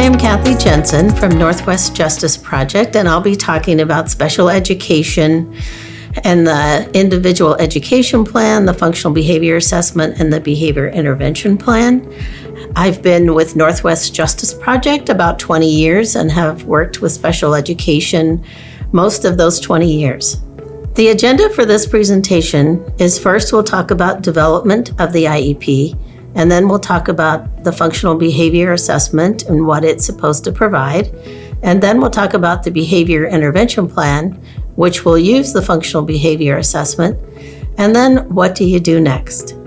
I'm Kathy Jensen from Northwest Justice Project, and I'll be talking about special education and the individual education plan, the functional behavior assessment, and the behavior intervention plan. I've been with Northwest Justice Project about 20 years and have worked with special education most of those 20 years. The agenda for this presentation is first we'll talk about development of the IEP, and then we'll talk about the functional behavior assessment and what it's supposed to provide. And then we'll talk about the behavior intervention plan, which will use the functional behavior assessment. And then what do you do next?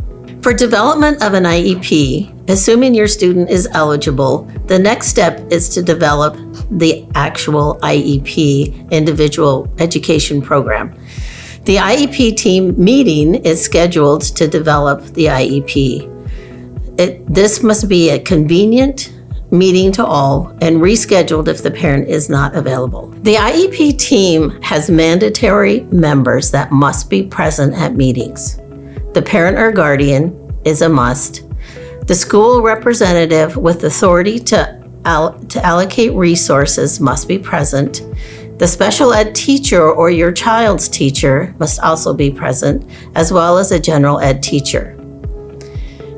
For development of an IEP, assuming your student is eligible, the next step is to develop the actual IEP, individual education program. The IEP team meeting is scheduled to develop the IEP. This must be a convenient meeting to all and rescheduled if the parent is not available. The IEP team has mandatory members that must be present at meetings. The parent or guardian is a must. The school representative with authority to allocate resources must be present. The special ed teacher or your child's teacher must also be present, as well as a general ed teacher.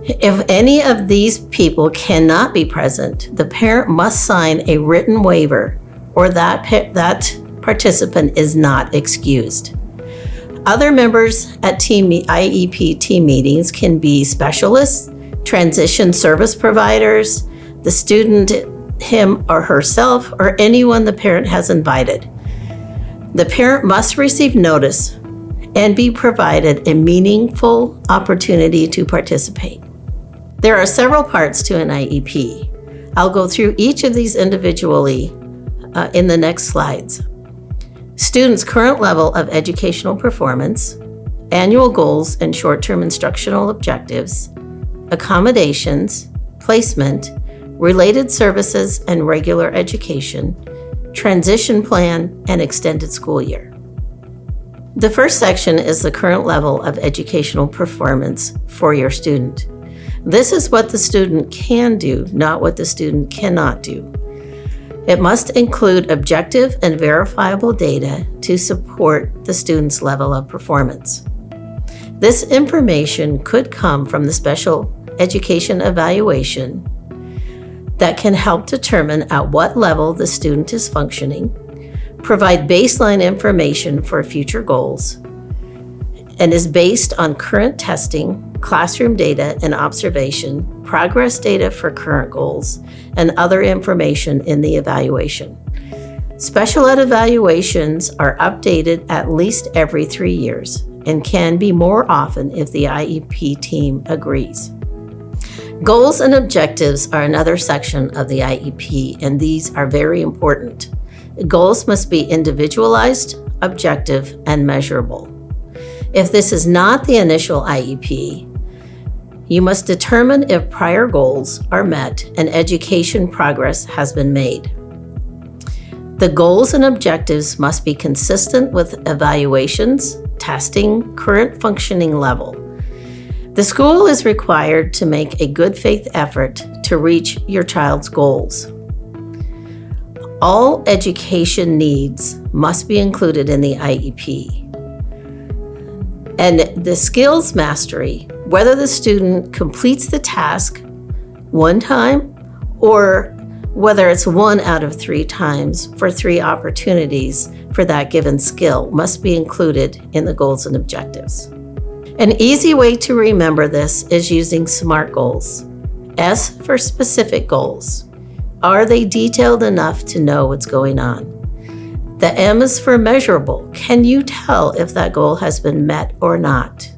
If any of these people cannot be present, the parent must sign a written waiver or that participant is not excused. Other members at IEP team meetings can be specialists, transition service providers, the student, him or herself, or anyone the parent has invited. The parent must receive notice and be provided a meaningful opportunity to participate. There are several parts to an IEP. I'll go through each of these individually in the next slides. Students' current level of educational performance, annual goals and short-term instructional objectives, accommodations, placement, related services and regular education, transition plan, and extended school year. The first section is the current level of educational performance for your student. This is what the student can do, not what the student cannot do. It must include objective and verifiable data to support the student's level of performance. This information could come from the special education evaluation that can help determine at what level the student is functioning, provide baseline information for future goals, and is based on current testing, classroom data and observation, progress data for current goals, and other information in the evaluation. Special ed evaluations are updated at least every 3 years and can be more often if the IEP team agrees. Goals and objectives are another section of the IEP, and these are very important. Goals must be individualized, objective, and measurable. If this is not the initial IEP, you must determine if prior goals are met and education progress has been made. The goals and objectives must be consistent with evaluations, testing, current functioning level. The school is required to make a good faith effort to reach your child's goals. All education needs must be included in the IEP. And the skills mastery, whether the student completes the task one time or whether it's 1 out of 3 times for 3 opportunities for that given skill, must be included in the goals and objectives. An easy way to remember this is using SMART goals. S for specific goals. Are they detailed enough to know what's going on? The M is for measurable. Can you tell if that goal has been met or not?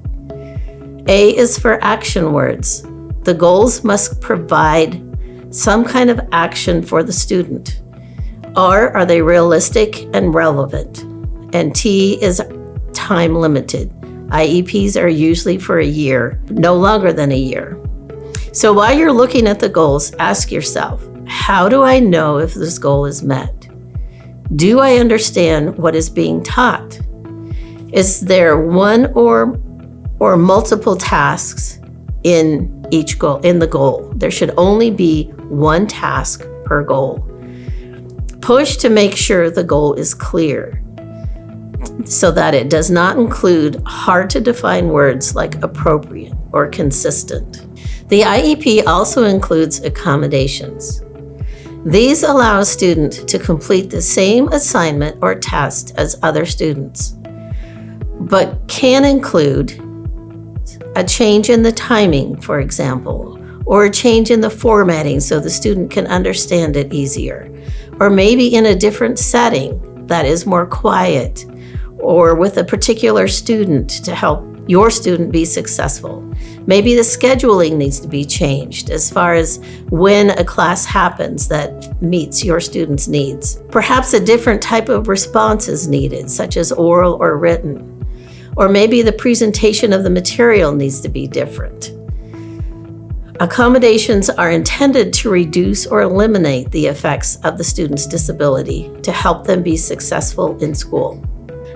A is for action words. The goals must provide some kind of action for the student. R, are they realistic and relevant? And T is time limited. IEPs are usually for a year, no longer than a year. So while you're looking at the goals, ask yourself, how do I know if this goal is met? Do I understand what is being taught? Is there one or multiple tasks in each goal, in the goal? There should only be one task per goal. Push to make sure the goal is clear so that it does not include hard-to-define words like appropriate or consistent. The IEP also includes accommodations. These allow a student to complete the same assignment or test as other students, but can include a change in the timing, for example, or a change in the formatting so the student can understand it easier, or maybe in a different setting that is more quiet, or with a particular student to help your student be successful. Maybe the scheduling needs to be changed as far as when a class happens that meets your student's needs. Perhaps a different type of response is needed, such as oral or written. Or maybe the presentation of the material needs to be different. Accommodations are intended to reduce or eliminate the effects of the student's disability to help them be successful in school.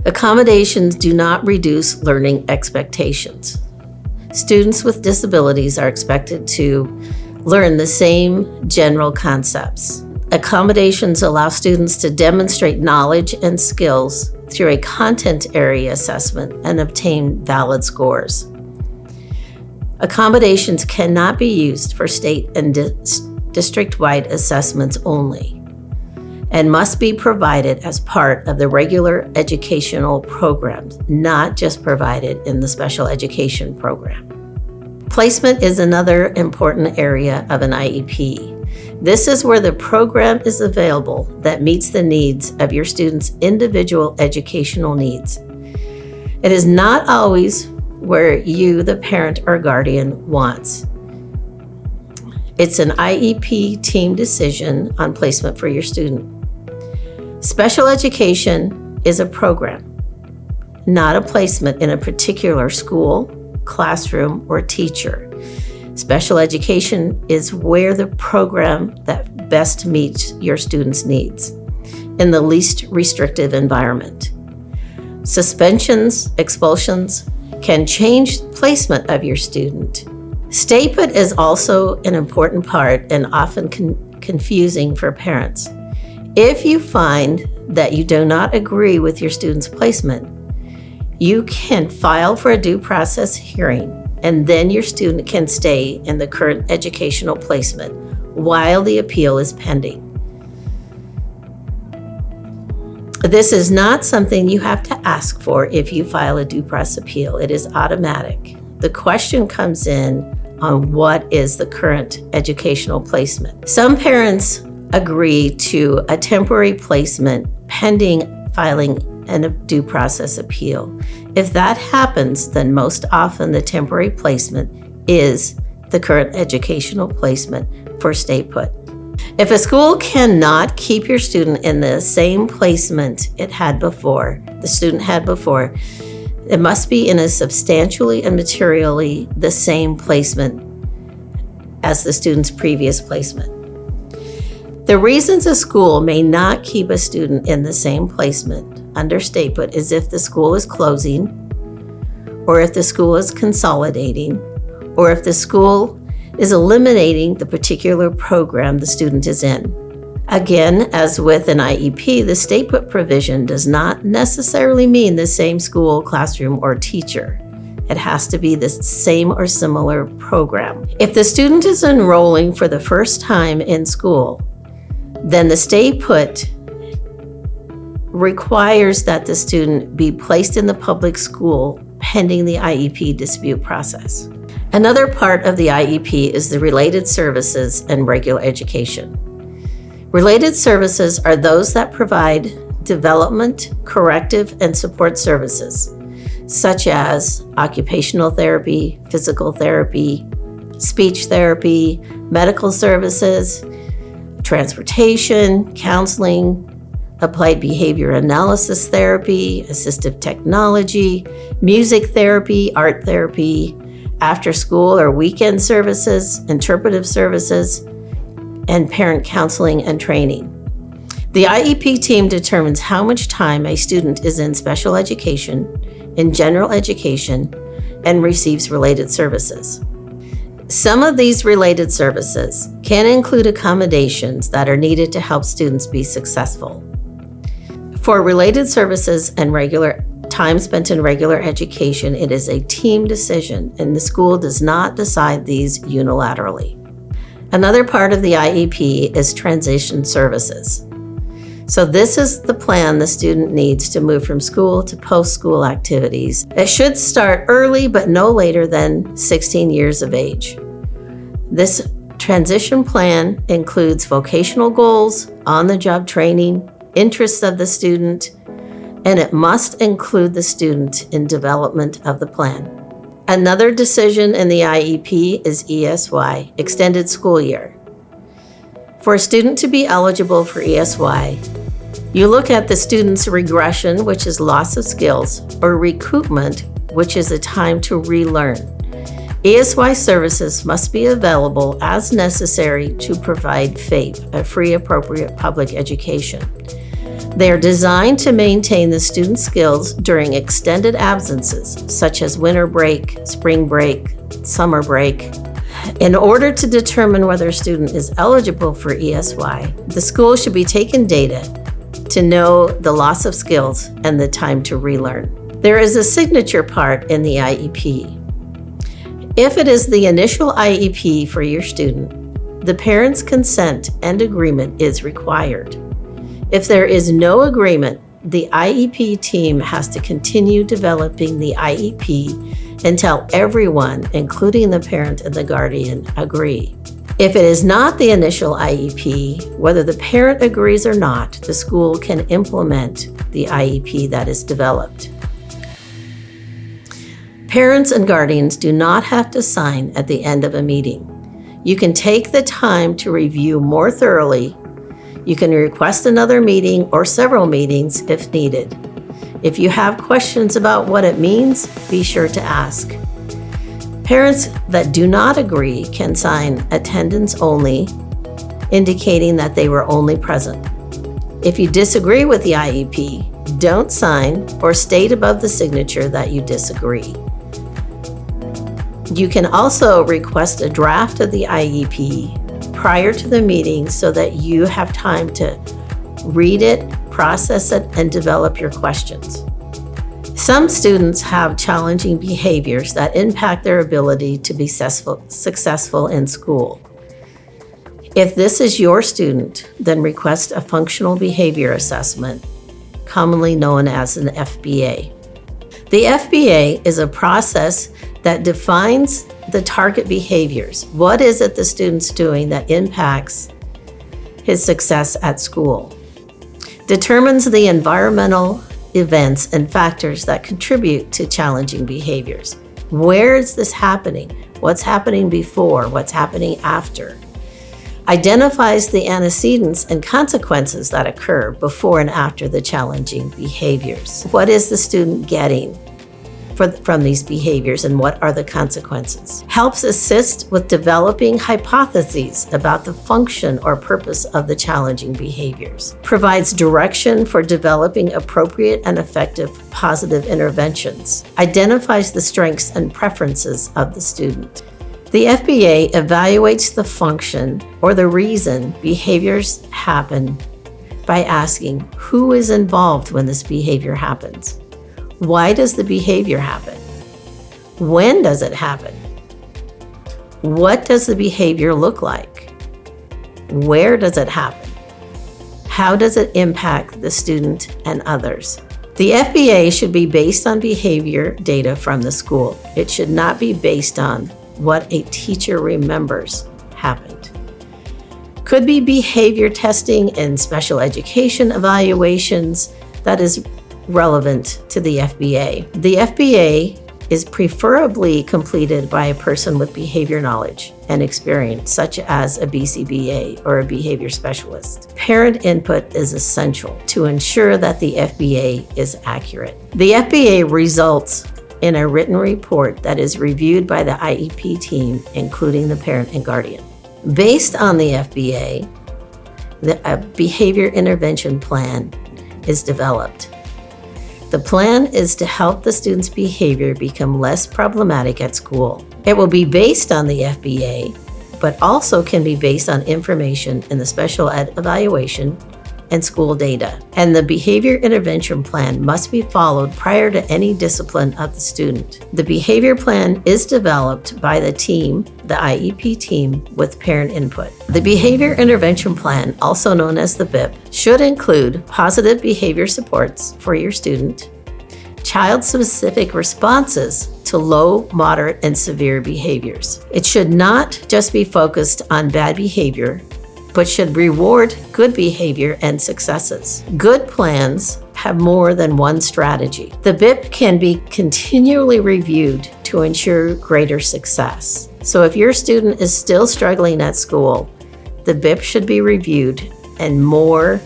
Accommodations do not reduce learning expectations. Students with disabilities are expected to learn the same general concepts. Accommodations allow students to demonstrate knowledge and skills through a content area assessment and obtain valid scores. Accommodations cannot be used for state and district-wide assessments only, and must be provided as part of the regular educational programs, not just provided in the special education program. Placement is another important area of an IEP. This is where the program is available that meets the needs of your student's individual educational needs. It is not always where you, the parent or guardian, wants. It's an IEP team decision on placement for your student. Special education is a program, not a placement in a particular school, classroom, or teacher. Special education is where the program that best meets your students' needs in the least restrictive environment. Suspensions, expulsions can change placement of your student. Stay put is also an important part and often confusing for parents. If you find that you do not agree with your student's placement, you can file for a due process hearing, and then your student can stay in the current educational placement while the appeal is pending. This is not something you have to ask for if you file a due process appeal. It is automatic. The question comes in on what is the current educational placement. Some parents agree to a temporary placement pending filing and a due process appeal. If that happens, then most often the temporary placement is the current educational placement for stay put. If a school cannot keep your student in the same placement it had before, the student had before, it must be in a substantially and materially the same placement as the student's previous placement. The reasons a school may not keep a student in the same placement under stay put is if the school is closing, or if the school is consolidating, or if the school is eliminating the particular program the student is in. Again, as with an IEP, the stay put provision does not necessarily mean the same school, classroom, or teacher. It has to be the same or similar program. If the student is enrolling for the first time in school, then the stay put requires that the student be placed in the public school pending the IEP dispute process. Another part of the IEP is the related services and regular education. Related services are those that provide development, corrective, and support services, such as occupational therapy, physical therapy, speech therapy, medical services, transportation, counseling, applied behavior analysis therapy, assistive technology, music therapy, art therapy, after school or weekend services, interpretive services, and parent counseling and training. The IEP team determines how much time a student is in special education, in general education, and receives related services. Some of these related services can include accommodations that are needed to help students be successful. For related services and regular time spent in regular education, it is a team decision, and the school does not decide these unilaterally. Another part of the IEP is transition services. So this is the plan the student needs to move from school to post-school activities. It should start early, but no later than 16 years of age. This transition plan includes vocational goals, on-the-job training, interests of the student, and it must include the student in development of the plan. Another decision in the IEP is ESY, Extended School Year. For a student to be eligible for ESY, you look at the student's regression, which is loss of skills, or recoupment, which is a time to relearn. ESY services must be available as necessary to provide FAPE, a free appropriate public education. They are designed to maintain the student's skills during extended absences, such as winter break, spring break, summer break. In order to determine whether a student is eligible for ESY, the school should be taking data to know the loss of skills and the time to relearn. There is a signature part in the IEP. If it is the initial IEP for your student, the parent's consent and agreement is required. If there is no agreement, the IEP team has to continue developing the IEP until everyone, including the parent and the guardian, agree. If it is not the initial IEP, whether the parent agrees or not, the school can implement the IEP that is developed. Parents and guardians do not have to sign at the end of a meeting. You can take the time to review more thoroughly. You can request another meeting or several meetings if needed. If you have questions about what it means, be sure to ask. Parents that do not agree can sign attendance only, indicating that they were only present. If you disagree with the IEP, don't sign or state above the signature that you disagree. You can also request a draft of the IEP prior to the meeting so that you have time to read it, process it, and develop your questions. Some students have challenging behaviors that impact their ability to be successful in school. If this is your student, then request a functional behavior assessment, commonly known as an FBA. The FBA is a process that defines the target behaviors. What is it the student's doing that impacts his success at school? Determines the environmental events and factors that contribute to challenging behaviors. Where is this happening? What's happening before? What's happening after? Identifies the antecedents and consequences that occur before and after the challenging behaviors. What is the student getting from these behaviors, and what are the consequences? Helps assist with developing hypotheses about the function or purpose of the challenging behaviors. Provides direction for developing appropriate and effective positive interventions. Identifies the strengths and preferences of the student. The FBA evaluates the function or the reason behaviors happen by asking who is involved when this behavior happens. Why does the behavior happen? When does it happen? What does the behavior look like? Where does it happen? How does it impact the student and others? The FBA should be based on behavior data from the school. It should not be based on what a teacher remembers happened. Could be behavior testing and special education evaluations that is relevant to the FBA. The FBA is preferably completed by a person with behavior knowledge and experience, such as a BCBA or a behavior specialist. Parent input is essential to ensure that the FBA is accurate. The FBA results in a written report that is reviewed by the IEP team, including the parent and guardian. Based on the FBA, a behavior intervention plan is developed. The plan is to help the student's behavior become less problematic at school. It will be based on the FBA, but also can be based on information in the special ed evaluation and school data. And the behavior intervention plan must be followed prior to any discipline of the student. The behavior plan is developed by the team, the IEP team, with parent input. The behavior intervention plan, also known as the BIP, should include positive behavior supports for your student, child-specific responses to low, moderate, and severe behaviors. It should not just be focused on bad behavior, but should reward good behavior and successes. Good plans have more than one strategy. The BIP can be continually reviewed to ensure greater success. So if your student is still struggling at school, the BIP should be reviewed and more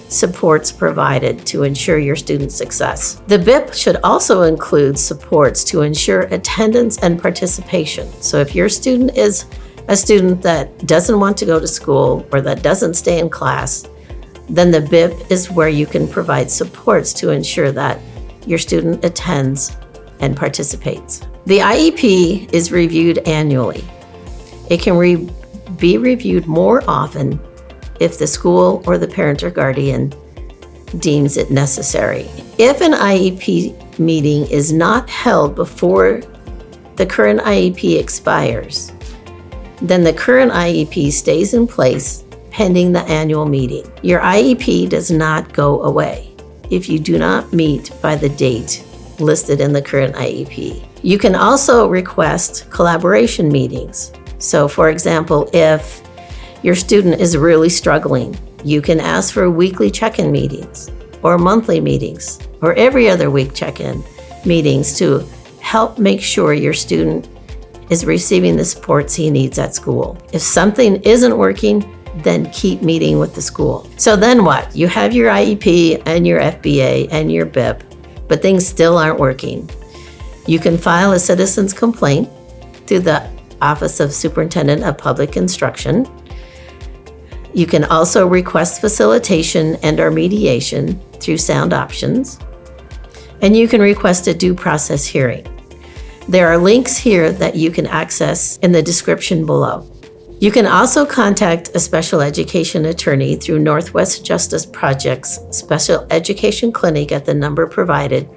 supports provided to ensure your student's success. The BIP should also include supports to ensure attendance and participation. So if your student is a student that doesn't want to go to school or that doesn't stay in class, then the BIP is where you can provide supports to ensure that your student attends and participates. The IEP is reviewed annually. It can be reviewed more often if the school or the parent or guardian deems it necessary. If an IEP meeting is not held before the current IEP expires, then the current IEP stays in place pending the annual meeting. Your IEP does not go away if you do not meet by the date listed in the current IEP. You can also request collaboration meetings. So for example, if your student is really struggling, you can ask for weekly check-in meetings or monthly meetings or every other week check-in meetings to help make sure your student is receiving the supports he needs at school. If something isn't working, then keep meeting with the school. So then what? You have your IEP and your FBA and your BIP, but things still aren't working. You can file a citizen's complaint through the Office of Superintendent of Public Instruction. You can also request facilitation and/or mediation through Sound Options, and you can request a due process hearing. There are links here that you can access in the description below. You can also contact a special education attorney through Northwest Justice Project's Special Education Clinic at the number provided.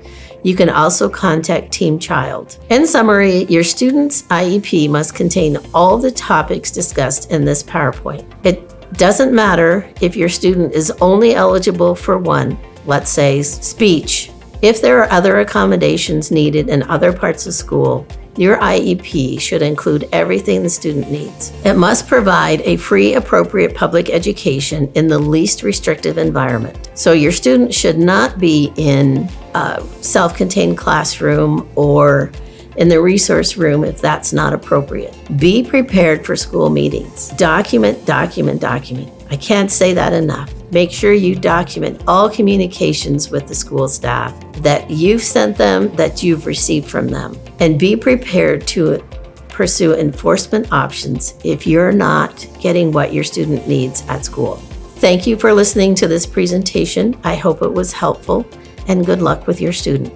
You can also contact Team Child. In summary, your student's IEP must contain all the topics discussed in this PowerPoint. It doesn't matter if your student is only eligible for one, let's say speech. If there are other accommodations needed in other parts of school, your IEP should include everything the student needs. It must provide a free, appropriate public education in the least restrictive environment. So your student should not be in a self-contained classroom or in the resource room if that's not appropriate. Be prepared for school meetings. Document, document, document. I can't say that enough. Make sure you document all communications with the school staff that you've sent them, that you've received from them, and be prepared to pursue enforcement options if you're not getting what your student needs at school. Thank you for listening to this presentation. I hope it was helpful, and good luck with your student.